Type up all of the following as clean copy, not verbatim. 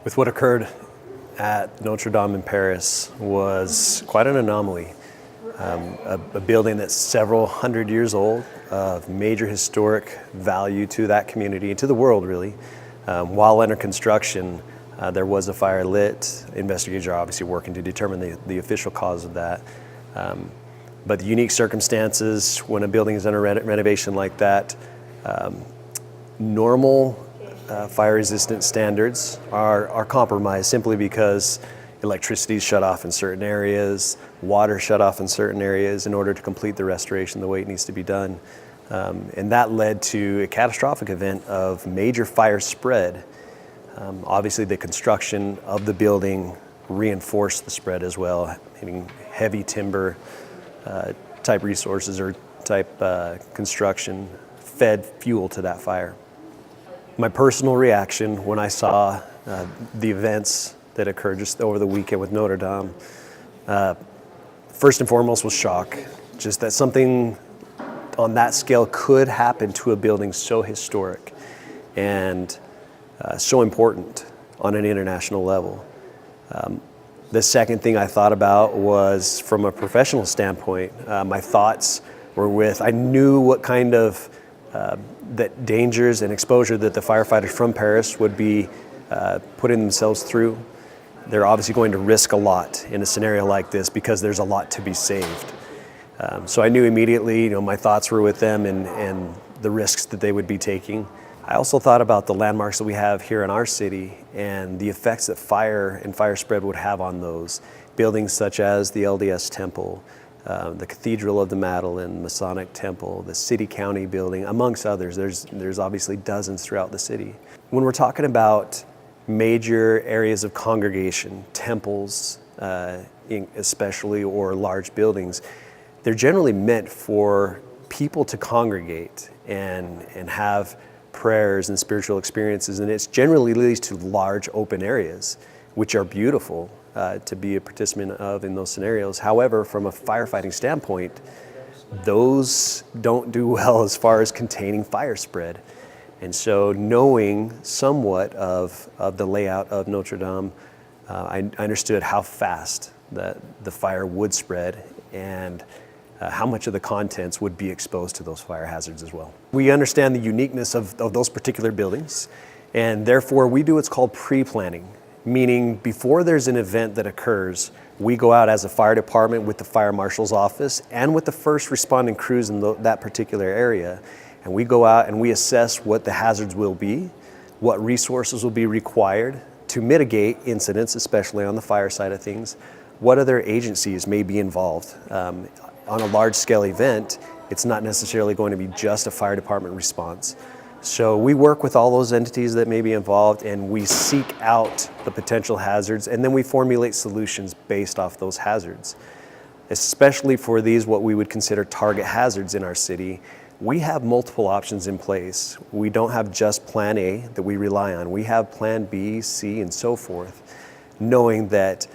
With what occurred at Notre Dame in Paris was quite an anomaly. A building that's several hundred years old, of major historic value to that community and to the world, really. While under construction, there was a fire lit. Investigators are obviously working to determine the official cause of that. But the unique circumstances when a building is under renovation like that, normal fire resistant standards are compromised simply because electricity is shut off in certain areas, water shut off in certain areas in order to complete the restoration the way it needs to be done. And that led to a catastrophic event of major fire spread. Obviously the construction of the building reinforced the spread as well, meaning heavy timber type resources or type construction fed fuel to that fire. My personal reaction when I saw the events that occurred just over the weekend with Notre Dame, first and foremost was shock. Just that something on that scale could happen to a building so historic and so important on an international level. The second thing I thought about was from a professional standpoint. My thoughts were I knew what kind of that dangers and exposure that the firefighters from Paris would be putting themselves through. They're obviously going to risk a lot in a scenario like this because there's a lot to be saved. So I knew immediately, my thoughts were with them and the risks that they would be taking. I also thought about the landmarks that we have here in our city and the effects that fire and fire spread would have on those. Buildings such as the LDS Temple, the Cathedral of the Madeleine, Masonic Temple, the City-County building, amongst others. There's obviously dozens throughout the city. When we're talking about major areas of congregation, temples especially, or large buildings, they're generally meant for people to congregate and have prayers and spiritual experiences, and it generally leads to large open areas, which are beautiful to be a participant of in those scenarios. However, from a firefighting standpoint, those don't do well as far as containing fire spread. And so knowing somewhat of the layout of Notre Dame, I understood how fast the fire would spread and how much of the contents would be exposed to those fire hazards as well. We understand the uniqueness of those particular buildings, and therefore we do what's called pre-planning, meaning before there's an event that occurs, we go out as a fire department with the fire marshal's office and with the first responding crews in that particular area, and we go out and we assess what the hazards will be, what resources will be required to mitigate incidents, especially on the fire side of things, what other agencies may be involved. On a large-scale event, it's not necessarily going to be just a fire department response. So we work with all those entities that may be involved and we seek out the potential hazards and then we formulate solutions based off those hazards. Especially for these, what we would consider target hazards in our city, we have multiple options in place. We don't have just plan A that we rely on. We have plan B, C, and so forth, knowing that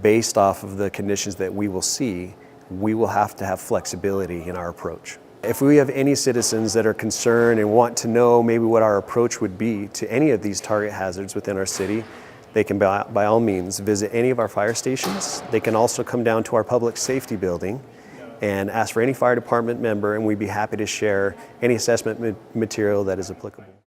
based off of the conditions that we will see, we will have to have flexibility in our approach. If we have any citizens that are concerned and want to know maybe what our approach would be to any of these target hazards within our city, they can by all means visit any of our fire stations. They can also come down to our public safety building and ask for any fire department member, and we'd be happy to share any assessment material that is applicable.